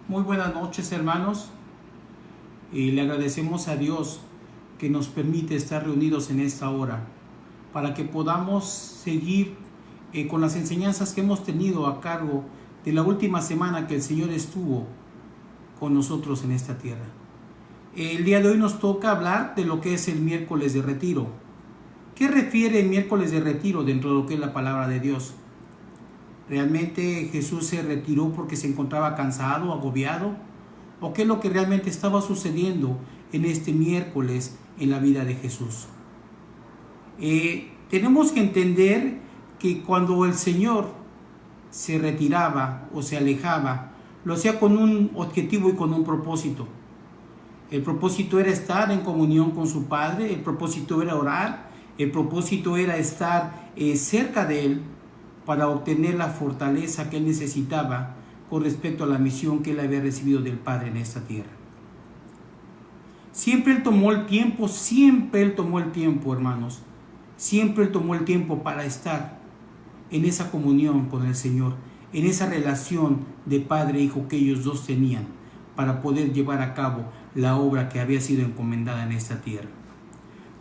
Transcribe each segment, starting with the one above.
Muy buenas noches, hermanos. Le agradecemos a Dios que nos permite estar reunidos en esta hora para que podamos seguir con las enseñanzas que hemos tenido a cargo de la última semana que el Señor estuvo con nosotros en esta tierra. El día de hoy nos toca hablar de lo que es el miércoles de retiro. ¿Qué refiere el miércoles de retiro dentro de lo que es la palabra de Dios? ¿Realmente Jesús se retiró porque se encontraba cansado, agobiado? ¿O qué es lo que realmente estaba sucediendo en este miércoles en la vida de Jesús? Tenemos que entender que cuando el Señor se retiraba o se alejaba, lo hacía con un objetivo y con un propósito. El propósito era estar en comunión con su Padre, el propósito era orar, el propósito era estar cerca de Él, para obtener la fortaleza que él necesitaba con respecto a la misión que él había recibido del Padre en esta tierra. Siempre él tomó el tiempo, hermanos. Siempre él tomó el tiempo para estar en esa comunión con el Señor, en esa relación de padre e hijo que ellos dos tenían para poder llevar a cabo la obra que había sido encomendada en esta tierra.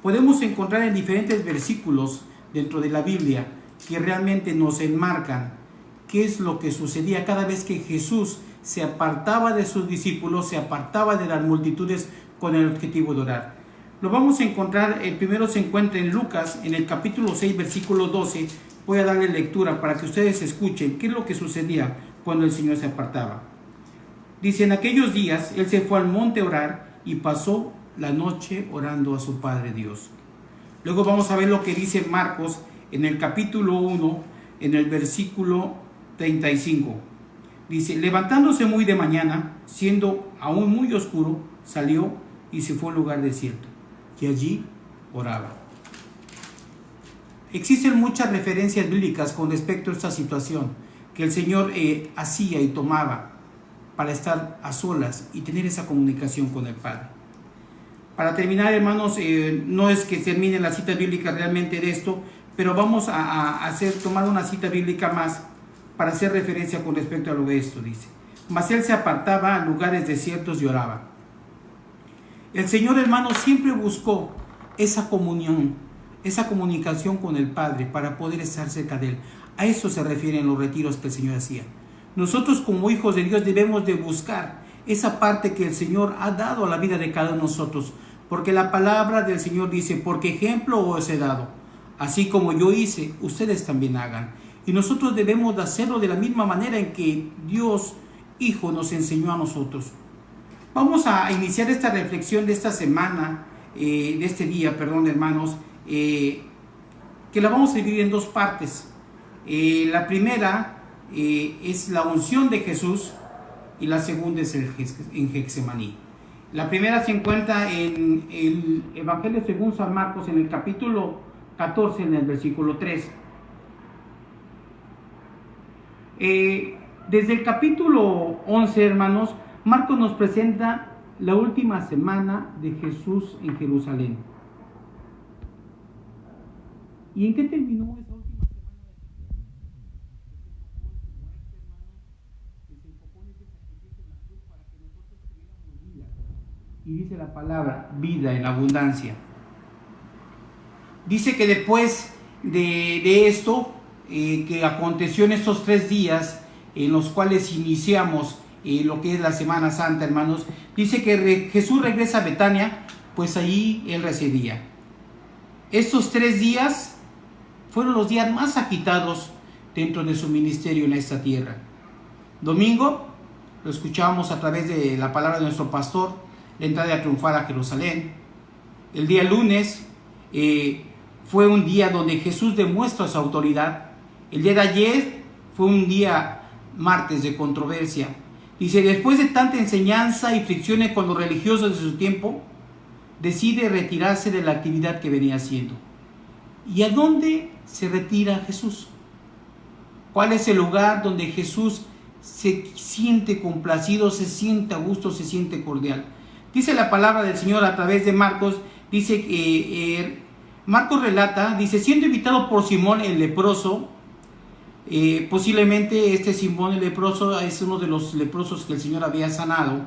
Podemos encontrar en diferentes versículos dentro de la Biblia que realmente nos enmarcan qué es lo que sucedía cada vez que Jesús se apartaba de sus discípulos, se apartaba de las multitudes con el objetivo de orar. Lo vamos a encontrar, el primero se encuentra en Lucas, en el capítulo 6, versículo 12. Voy a darle lectura para que ustedes escuchen qué es lo que sucedía cuando el Señor se apartaba. Dice, en aquellos días él se fue al monte a orar y pasó la noche orando a su Padre Dios. Luego vamos a ver lo que dice Marcos, en el capítulo 1, en el versículo 35. Dice, levantándose muy de mañana, siendo aún muy oscuro, salió y se fue a un lugar desierto, y allí oraba. Existen muchas referencias bíblicas con respecto a esta situación que el Señor hacía y tomaba para estar a solas y tener esa comunicación con el Padre. Para terminar, hermanos, no es que termine la cita bíblica realmente de esto, pero vamos a tomar una cita bíblica más para hacer referencia con respecto a lo de esto. Dice, mas él se apartaba a lugares desiertos y oraba. El Señor, hermanos, siempre buscó esa comunión, esa comunicación con el Padre para poder estar cerca de Él. A eso se refieren los retiros que el Señor hacía. Nosotros como hijos de Dios debemos de buscar esa parte que el Señor ha dado a la vida de cada uno de nosotros, porque la palabra del Señor dice, porque ejemplo os he dado. Así como yo hice, ustedes también hagan. Y nosotros debemos de hacerlo de la misma manera en que Dios Hijo nos enseñó a nosotros. Vamos a iniciar esta reflexión de esta semana, de este día, hermanos, que la vamos a dividir en dos partes. La primera es la unción de Jesús y la segunda es en Getsemaní. La primera se encuentra en el Evangelio según San Marcos, en el capítulo 14, en el versículo 3. Desde el capítulo 11, hermanos, Marcos nos presenta la última semana de Jesús en Jerusalén. ¿Y en qué terminó esa última semana de Jesús? Se enfocó en ese sacrificio en la cruz para que nosotros tuviéramos vida. Y dice la palabra, vida en abundancia. Dice que después de esto, que aconteció en estos 3 días, en los cuales iniciamos lo que es la Semana Santa, hermanos, dice que Jesús regresa a Betania, pues ahí él residía. Estos 3 días fueron los días más agitados dentro de su ministerio en esta tierra. Domingo, lo escuchábamos a través de la palabra de nuestro pastor, la entrada triunfal a Jerusalén. El día lunes, fue un día donde Jesús demuestra su autoridad. El día de ayer fue un día martes de controversia. Dice, después de tanta enseñanza y fricciones con los religiosos de su tiempo, decide retirarse de la actividad que venía haciendo. ¿Y a dónde se retira Jesús? ¿Cuál es el lugar donde Jesús se siente complacido, se siente a gusto, se siente cordial? Dice la palabra del Señor a través de Marcos, dice que Marcos relata, dice, siendo invitado por Simón el leproso, Posiblemente este Simón el leproso es uno de los leprosos que el Señor había sanado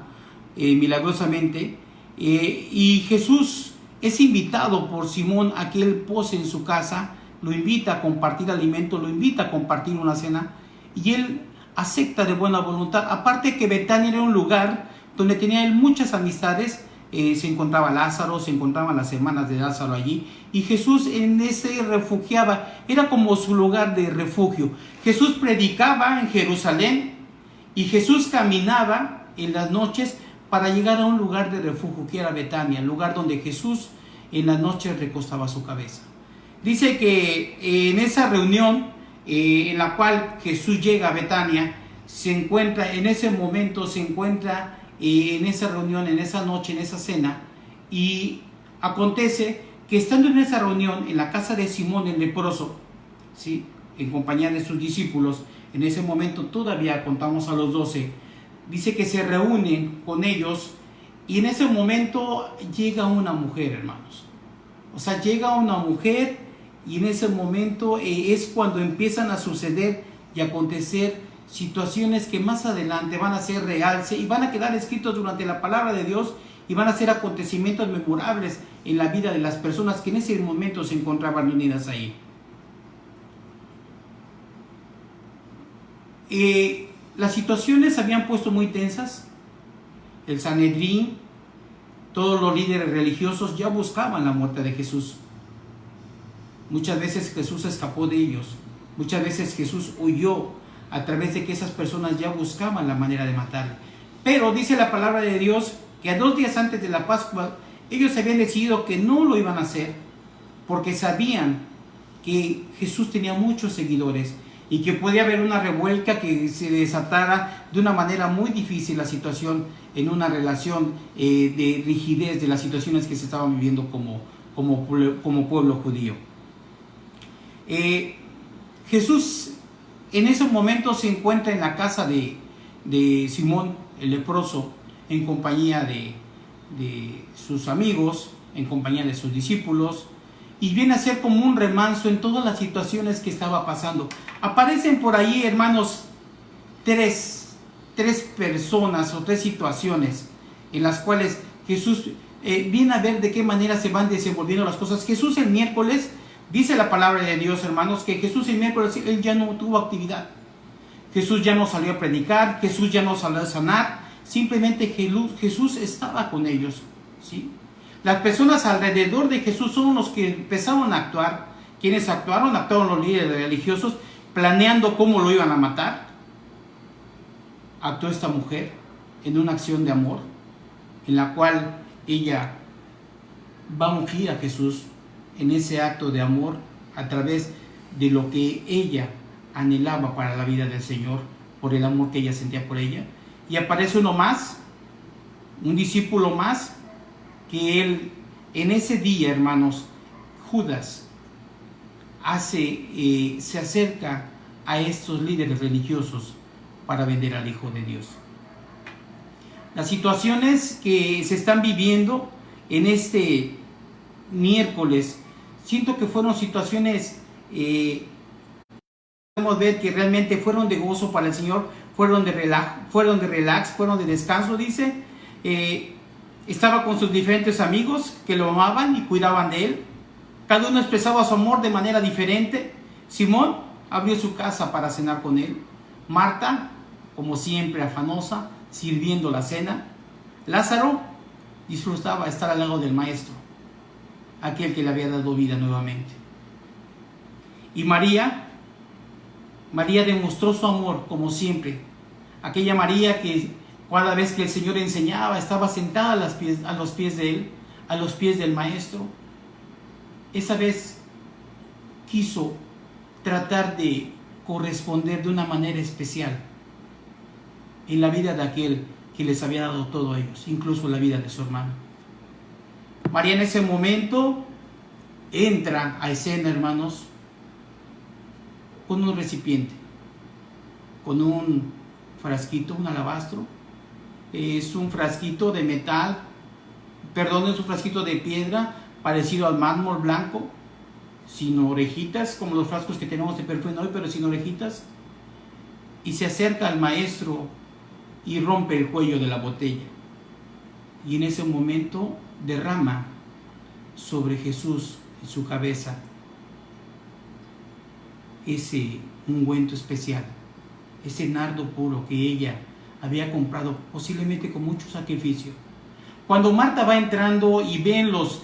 milagrosamente, y Jesús es invitado por Simón a que él pose en su casa, lo invita a compartir alimento, lo invita a compartir una cena, y él acepta de buena voluntad. Aparte que Betania era un lugar donde tenía él muchas amistades, se encontraba Lázaro, se encontraban las hermanas de Lázaro allí, y Jesús en ese refugiaba, era como su lugar de refugio. Jesús predicaba en Jerusalén y Jesús caminaba en las noches para llegar a un lugar de refugio que era Betania, el lugar donde Jesús en las noches recostaba su cabeza. Dice que en esa reunión en la cual Jesús llega a Betania, se encuentra en ese momento, se encuentra en esa reunión, en esa noche, en esa cena, y acontece que estando en esa reunión en la casa de Simón el leproso, ¿sí?, en compañía de sus discípulos, en ese momento todavía contamos a los 12, dice que se reúnen con ellos, y en ese momento llega una mujer, hermanos. O sea, llega una mujer, y en ese momento es cuando empiezan a suceder y acontecer situaciones que más adelante van a ser realce y van a quedar escritos durante la palabra de Dios, y van a ser acontecimientos memorables en la vida de las personas que en ese momento se encontraban unidas ahí. Las situaciones se habían puesto muy tensas. El Sanedrín, todos los líderes religiosos ya buscaban la muerte de Jesús. Muchas veces Jesús escapó de ellos. Muchas veces Jesús huyó a través de que esas personas ya buscaban la manera de matarle. Pero dice la palabra de Dios que a 2 días antes de la Pascua ellos habían decidido que no lo iban a hacer, porque sabían que Jesús tenía muchos seguidores y que podía haber una revuelta, que se desatara de una manera muy difícil la situación en una relación de rigidez de las situaciones que se estaban viviendo como pueblo judío. Jesús en ese momento se encuentra en la casa de Simón el leproso, en compañía de sus amigos, en compañía de sus discípulos, y viene a ser como un remanso en todas las situaciones que estaba pasando. Aparecen por ahí, hermanos, tres personas o 3 situaciones en las cuales Jesús viene a ver de qué manera se van desenvolviendo las cosas. Jesús el miércoles, dice la palabra de Dios, hermanos, que Jesús el miércoles él ya no tuvo actividad. Jesús ya no salió a predicar, Jesús ya no salió a sanar, simplemente Jesús estaba con ellos, ¿sí? Las personas alrededor de Jesús son los que empezaron a actuar. ¿Quiénes actuaron? Actuaron los líderes religiosos, planeando cómo lo iban a matar. Actuó esta mujer en una acción de amor, en la cual ella va a ungir a Jesús en ese acto de amor a través de lo que ella anhelaba para la vida del Señor, por el amor que ella sentía por ella. Y aparece uno más, un discípulo más, que él en ese día, hermanos, Judas se acerca a estos líderes religiosos para vender al Hijo de Dios. Las situaciones que se están viviendo en este miércoles, siento que fueron situaciones, podemos ver que realmente fueron de gozo para el Señor, fueron de relax, fueron de descanso, dice. Estaba con sus diferentes amigos que lo amaban y cuidaban de él. Cada uno expresaba su amor de manera diferente. Simón abrió su casa para cenar con él. Marta, como siempre, afanosa, sirviendo la cena. Lázaro disfrutaba estar al lado del Maestro, aquel que le había dado vida nuevamente. Y María demostró su amor como siempre. Aquella María que cada vez que el Señor enseñaba estaba sentada a los pies de él, a los pies del Maestro. Esa vez quiso tratar de corresponder de una manera especial en la vida de aquel que les había dado todo a ellos, incluso la vida de su hermano. María en ese momento entra a escena, hermanos, con un recipiente, con un frasquito, un alabastro. Es un frasquito de metal, es un frasquito de piedra parecido al mármol blanco. sin orejitas, como los frascos que tenemos de perfume hoy, pero sin orejitas, y se acerca al maestro y rompe el cuello de la botella. Y en ese momento derrama sobre Jesús en su cabeza ese ungüento especial, ese nardo puro que ella había comprado posiblemente con mucho sacrificio. Cuando Marta va entrando y ven los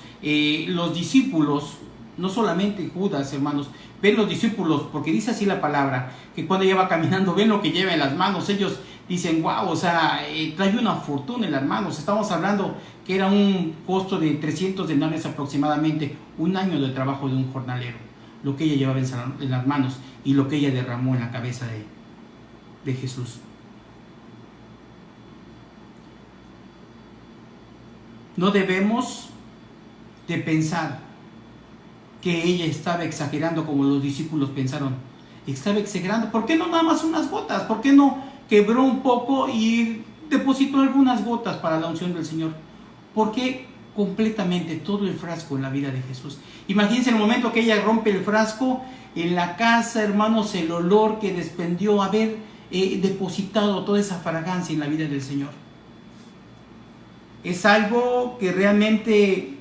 discípulos, no solamente Judas, hermanos, ven los discípulos, porque dice así la palabra, que cuando ella va caminando, ven lo que lleva en las manos, ellos dicen, wow, o sea, trae una fortuna en las manos. Estamos hablando que era un costo de 300 denarios aproximadamente, un año de trabajo de un jornalero, lo que ella llevaba en las manos y lo que ella derramó en la cabeza de Jesús. No debemos de pensar que ella estaba exagerando como los discípulos pensaron. Estaba exagerando. ¿Por qué no nada más unas gotas? ¿Por qué no quebró un poco y depositó algunas gotas para la unción del Señor? ¿Por qué completamente todo el frasco en la vida de Jesús? Imagínense el momento que ella rompe el frasco en la casa, hermanos, el olor que desprendió haber depositado toda esa fragancia en la vida del Señor. Es algo que realmente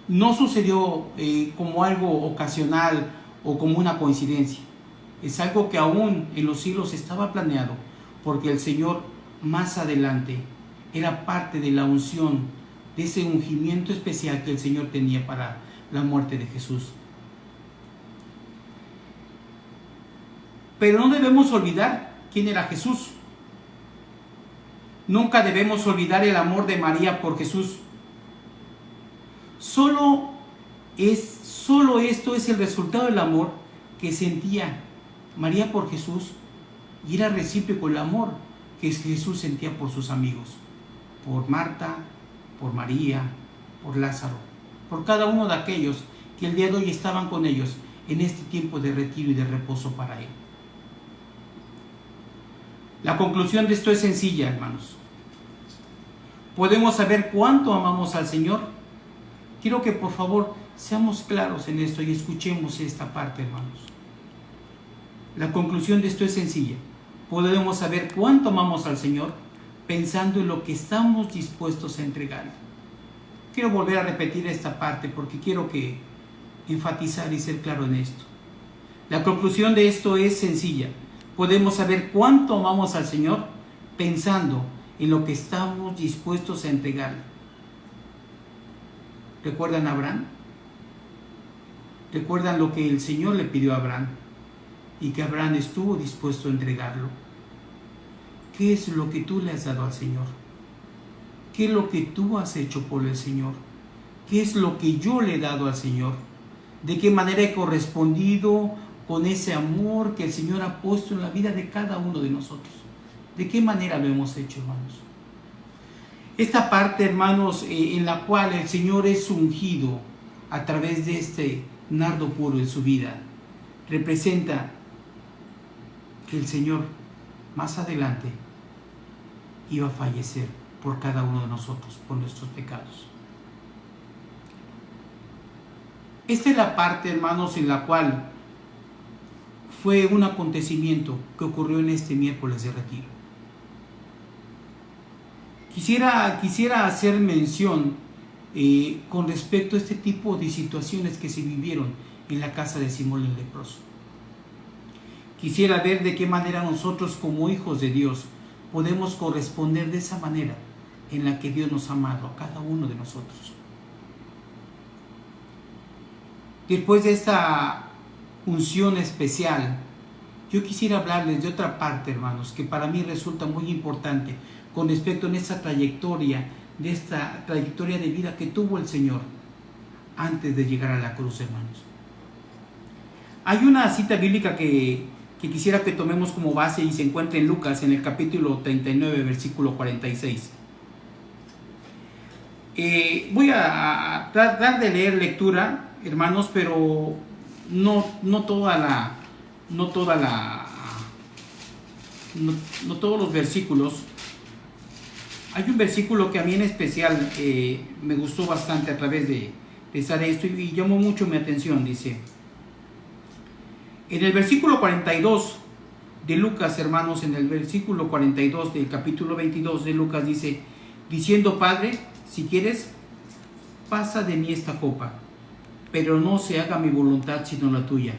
no sucedió como algo ocasional o como una coincidencia. Es algo que aún en los siglos estaba planeado, porque el Señor más adelante era parte de la unción, de ese ungimiento especial que el Señor tenía para la muerte de Jesús. Pero no debemos olvidar quién era Jesús. Nunca debemos olvidar el amor de María por Jesús. Solo esto es el resultado del amor que sentía María por Jesús, y era recíproco el amor que Jesús sentía por sus amigos, por Marta, por María, por Lázaro, por cada uno de aquellos que el día de hoy estaban con ellos en este tiempo de retiro y de reposo para Él. La conclusión de esto es sencilla, hermanos. ¿Podemos saber cuánto amamos al Señor? Quiero que por favor seamos claros en esto y escuchemos esta parte, hermanos. La conclusión de esto es sencilla. Podemos saber cuánto amamos al Señor pensando en lo que estamos dispuestos a entregar. Quiero volver a repetir esta parte porque quiero que enfatizar y ser claro en esto. La conclusión de esto es sencilla. Podemos saber cuánto amamos al Señor pensando en lo que estamos dispuestos a entregar. ¿Recuerdan a Abraham? ¿Recuerdan lo que el Señor le pidió a Abraham? Y que Abraham estuvo dispuesto a entregarlo. ¿Qué es lo que tú le has dado al Señor? ¿Qué es lo que tú has hecho por el Señor? ¿Qué es lo que yo le he dado al Señor? ¿De qué manera he correspondido con ese amor que el Señor ha puesto en la vida de cada uno de nosotros? ¿De qué manera lo hemos hecho, hermanos? Esta parte, hermanos, en la cual el Señor es ungido a través de este nardo puro en su vida, representa que el Señor más adelante iba a fallecer por cada uno de nosotros, por nuestros pecados. Esta es la parte, hermanos, en la cual fue un acontecimiento que ocurrió en este miércoles de retiro. Quisiera hacer mención con respecto a este tipo de situaciones que se vivieron en la casa de Simón el leproso. Quisiera ver de qué manera nosotros como hijos de Dios podemos corresponder de esa manera en la que Dios nos ha amado a cada uno de nosotros. Después de esta unción especial, yo quisiera hablarles de otra parte, hermanos, que para mí resulta muy importante con respecto a esta trayectoria de vida que tuvo el Señor antes de llegar a la cruz, hermanos. Hay una cita bíblica que quisiera que tomemos como base y se encuentra en Lucas, en el capítulo 39, versículo 46. Voy a tratar de leer lectura, hermanos, pero no todos los versículos. Hay un versículo que a mí en especial me gustó bastante a través de estar esto y llamó mucho mi atención. Dice: En el versículo 42 de Lucas, hermanos, en el versículo 42 del capítulo 22 de Lucas dice, diciendo, Padre, si quieres, pasa de mí esta copa, pero no se haga mi voluntad sino la tuya.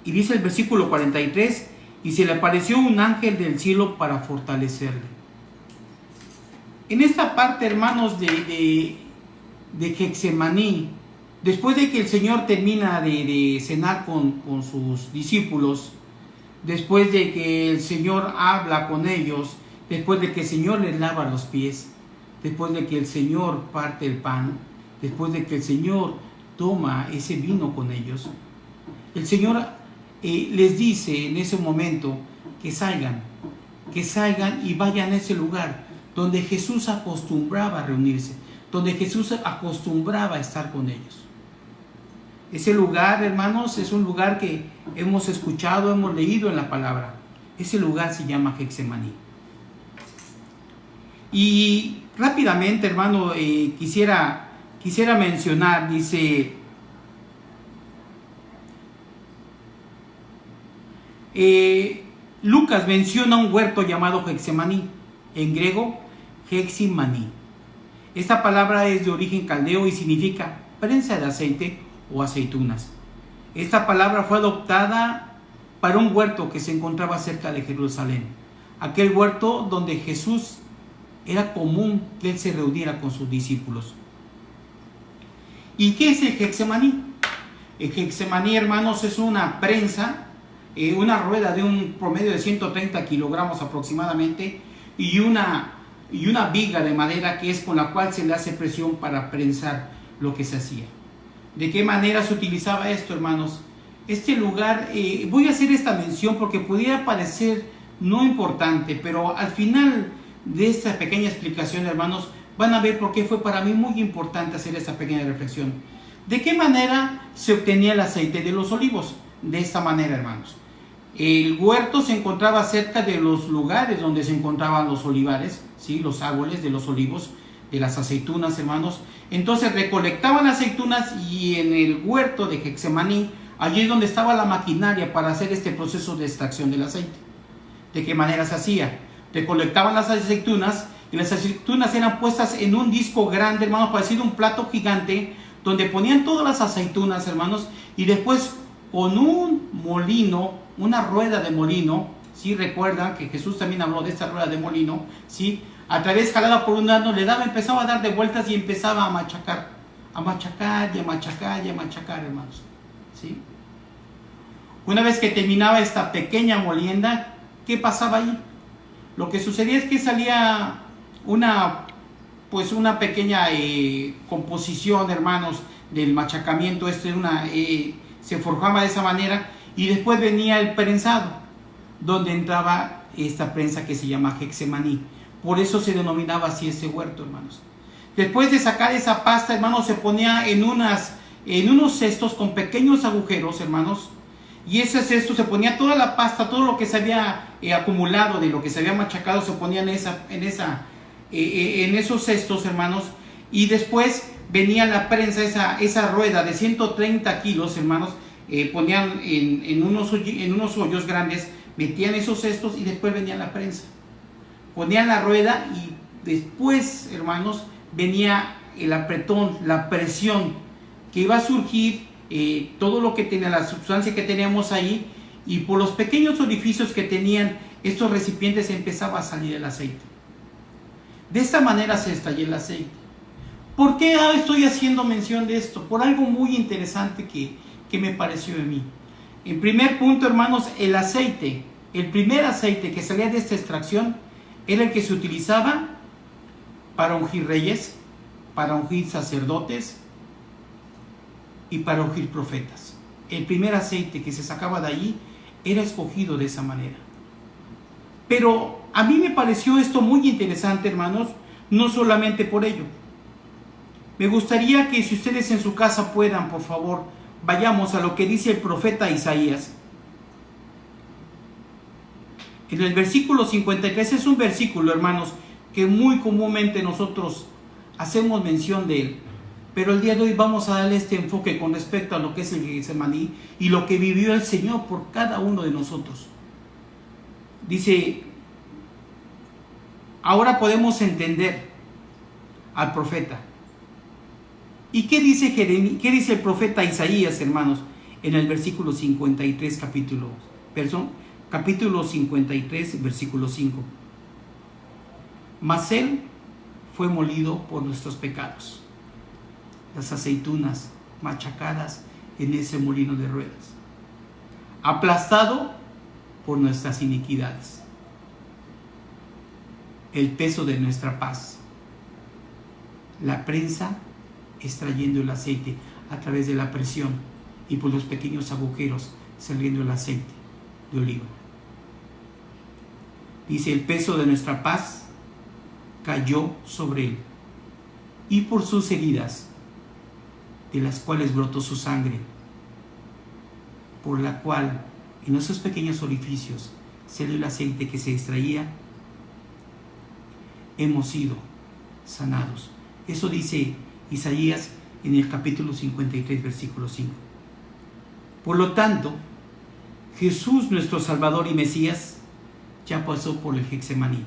Y dice el versículo 43, y se le apareció un ángel del cielo para fortalecerle. En esta parte, hermanos, de Getsemaní, después de que el Señor termina de cenar con sus discípulos, después de que el Señor habla con ellos, después de que el Señor les lava los pies, después de que el Señor parte el pan, después de que el Señor toma ese vino con ellos, el Señor les dice en ese momento que salgan y vayan a ese lugar donde Jesús acostumbraba a reunirse, donde Jesús acostumbraba a estar con ellos. Ese lugar, hermanos, es un lugar que hemos escuchado, hemos leído en la palabra. Ese lugar se llama Getsemaní. Y rápidamente, hermano, quisiera mencionar, dice, Lucas menciona un huerto llamado Getsemaní, en griego, Geximaní. Esta palabra es de origen caldeo y significa prensa de aceite o aceitunas. Esta palabra fue adoptada para un huerto que se encontraba cerca de Jerusalén, aquel huerto donde Jesús era común que él se reuniera con sus discípulos. ¿Y qué es el Getsemaní? El Getsemaní, hermanos, es una prensa, una rueda de un promedio de 130 kilogramos aproximadamente y una viga de madera que es con la cual se le hace presión para prensar lo que se hacía. ¿De qué manera se utilizaba esto, hermanos? Este lugar, voy a hacer esta mención porque pudiera parecer no importante, pero al final de esta pequeña explicación, hermanos, van a ver por qué fue para mí muy importante hacer esta pequeña reflexión. ¿De qué manera se obtenía el aceite de los olivos? De esta manera, hermanos. El huerto se encontraba cerca de los lugares donde se encontraban los olivares, ¿sí? Los árboles de los olivos, de las aceitunas, hermanos. Entonces recolectaban aceitunas y en el huerto de Getsemaní, allí es donde estaba la maquinaria para hacer este proceso de extracción del aceite. ¿De qué manera se hacía? Recolectaban las aceitunas y las aceitunas eran puestas en un disco grande, hermanos, parecido a un plato gigante, donde ponían todas las aceitunas, hermanos, y después con un molino, una rueda de molino, ¿sí? Recuerdan que Jesús también habló de esta rueda de molino, ¿sí? A través, jalada por un lado, empezaba a dar de vueltas y empezaba a machacar y a machacar, hermanos, ¿sí? Una vez que terminaba esta pequeña molienda, ¿qué pasaba ahí? Lo que sucedía es que salía una pequeña composición, hermanos, del machacamiento, se forjaba de esa manera, y después venía el prensado, donde entraba esta prensa que se llama Getsemaní. Por eso se denominaba así ese huerto, hermanos. Después de sacar esa pasta, hermanos, se ponía en unos cestos con pequeños agujeros, hermanos, y ese cesto se ponía toda la pasta, todo lo que se había acumulado de lo que se había machacado, se ponía en esos cestos, hermanos, y después venía la prensa, esa rueda de 130 kilos, hermanos, ponían en unos hoyos grandes, metían esos cestos y después venía la prensa. Ponían la rueda y después, hermanos, venía el apretón, la presión que iba a surgir, todo lo que tenía, la sustancia que teníamos ahí, y por los pequeños orificios que tenían estos recipientes empezaba a salir el aceite. De esta manera se extraía el aceite. ¿Por qué estoy haciendo mención de esto? Por algo muy interesante que me pareció de mí. En primer punto, hermanos, el primer aceite que salía de esta extracción era el que se utilizaba para ungir reyes, para ungir sacerdotes y para ungir profetas. El primer aceite que se sacaba de allí era escogido de esa manera. Pero a mí me pareció esto muy interesante, hermanos, no solamente por ello. Me gustaría que si ustedes en su casa puedan, por favor, vayamos a lo que dice el profeta Isaías. En el versículo 53 es un versículo, hermanos, que muy comúnmente nosotros hacemos mención de él. Pero el día de hoy vamos a darle este enfoque con respecto a lo que es el Getsemaní y lo que vivió el Señor por cada uno de nosotros. Dice, ahora podemos entender al profeta. ¿Y qué dice qué dice el profeta Isaías, hermanos, en el versículo 53, capítulo 53, versículo 5? Mas él fue molido por nuestros pecados, las aceitunas machacadas en ese molino de ruedas, aplastado por nuestras iniquidades, el peso de nuestra paz, la prensa extrayendo el aceite a través de la presión y por los pequeños agujeros saliendo el aceite de oliva. Dice, el peso de nuestra paz cayó sobre él, y por sus heridas, de las cuales brotó su sangre, por la cual en esos pequeños orificios salió el aceite que se extraía, hemos sido sanados. Eso dice Isaías en el capítulo 53, versículo 5. Por lo tanto, Jesús, nuestro Salvador y Mesías, ya pasó por el Getsemaní,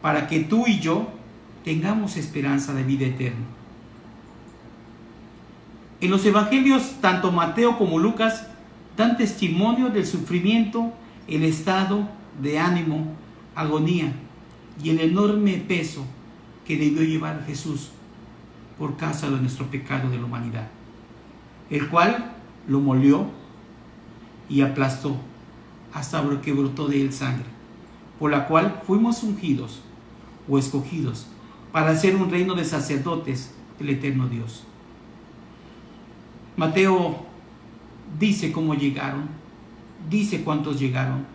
para que tú y yo tengamos esperanza de vida eterna. En los evangelios, tanto Mateo como Lucas dan testimonio del sufrimiento, el estado de ánimo, agonía y el enorme peso que debió llevar Jesús por causa de nuestro pecado de la humanidad, el cual lo molió y aplastó hasta que brotó de él sangre, por la cual fuimos ungidos o escogidos para ser un reino de sacerdotes del eterno Dios. Mateo dice cómo llegaron, dice cuántos llegaron,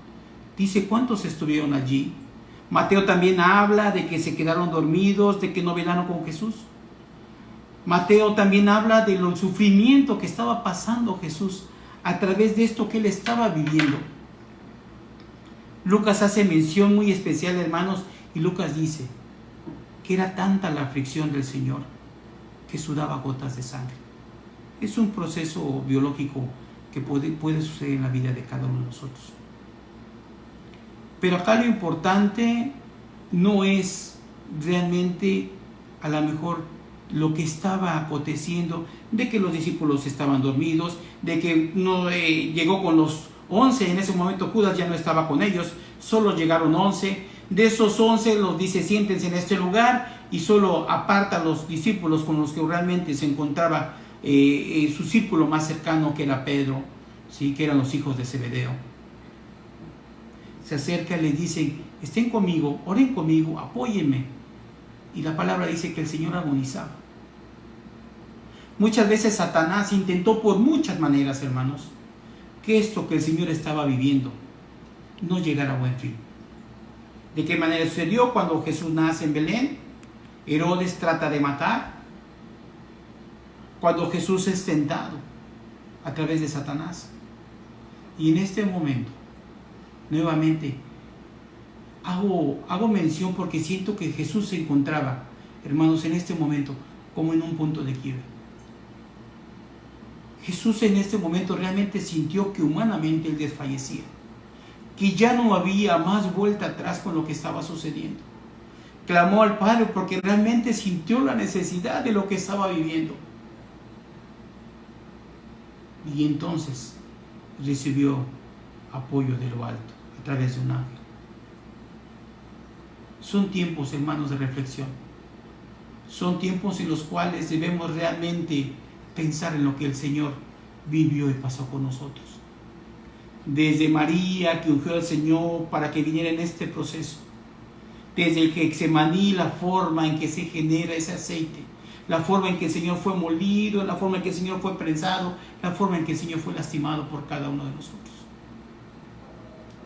dice cuántos estuvieron allí. Mateo también habla de que se quedaron dormidos, de que no velaron con Jesús. Mateo también habla del sufrimiento que estaba pasando Jesús a través de esto que él estaba viviendo. Lucas hace mención muy especial, hermanos, y Lucas dice que era tanta la aflicción del Señor que sudaba gotas de sangre. Es un proceso biológico que puede suceder en la vida de cada uno de nosotros. Pero acá lo importante no es realmente a lo mejor lo que estaba aconteciendo, de que los discípulos estaban dormidos, de que no llegó con los 11, en ese momento Judas ya no estaba con ellos, solo llegaron 11, de esos 11 los dice siéntense en este lugar y solo aparta a los discípulos con los que realmente se encontraba su círculo más cercano, que era Pedro, ¿sí? Que eran los hijos de Zebedeo. Se acerca y les dice, estén conmigo, oren conmigo, apóyenme. Y la palabra dice que el Señor agonizaba. Muchas veces Satanás intentó por muchas maneras, hermanos, que esto que el Señor estaba viviendo no llegara a buen fin. ¿De qué manera sucedió? Cuando Jesús nace en Belén, Herodes trata de matar. Cuando Jesús es tentado a través de Satanás. Y en este momento, nuevamente, hago mención porque siento que Jesús se encontraba, hermanos, en este momento como en un punto de quiebre. Jesús en este momento realmente sintió que humanamente él desfallecía, que ya no había más vuelta atrás con lo que estaba sucediendo. Clamó al Padre porque realmente sintió la necesidad de lo que estaba viviendo. Y entonces recibió apoyo de lo alto a través de un ángel. Son tiempos, hermanos, de reflexión. Son tiempos en los cuales debemos realmente pensar en lo que el Señor vivió y pasó con nosotros. Desde María, que ungió al Señor para que viniera en este proceso. Desde el Getsemaní, la forma en que se genera ese aceite. La forma en que el Señor fue molido, la forma en que el Señor fue prensado, la forma en que el Señor fue lastimado por cada uno de nosotros.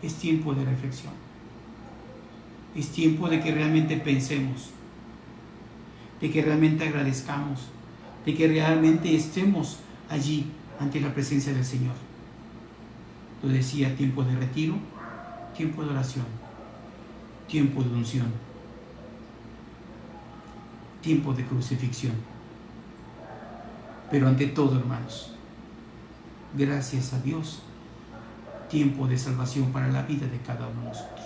Es tiempo de reflexión. Es tiempo de que realmente pensemos, de que realmente agradezcamos, de que realmente estemos allí ante la presencia del Señor. Lo decía, tiempo de retiro, tiempo de oración, tiempo de unción, tiempo de crucifixión. Pero ante todo, hermanos, gracias a Dios, tiempo de salvación para la vida de cada uno de nosotros.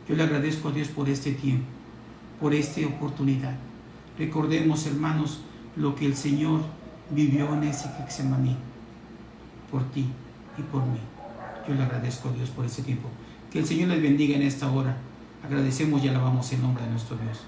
Yo le agradezco a Dios por este tiempo, por esta oportunidad. Recordemos, hermanos, lo que el Señor vivió en ese Getsemaní, por ti y por mí. Yo le agradezco a Dios por este tiempo. Que el Señor les bendiga en esta hora. Agradecemos y alabamos el nombre de nuestro Dios.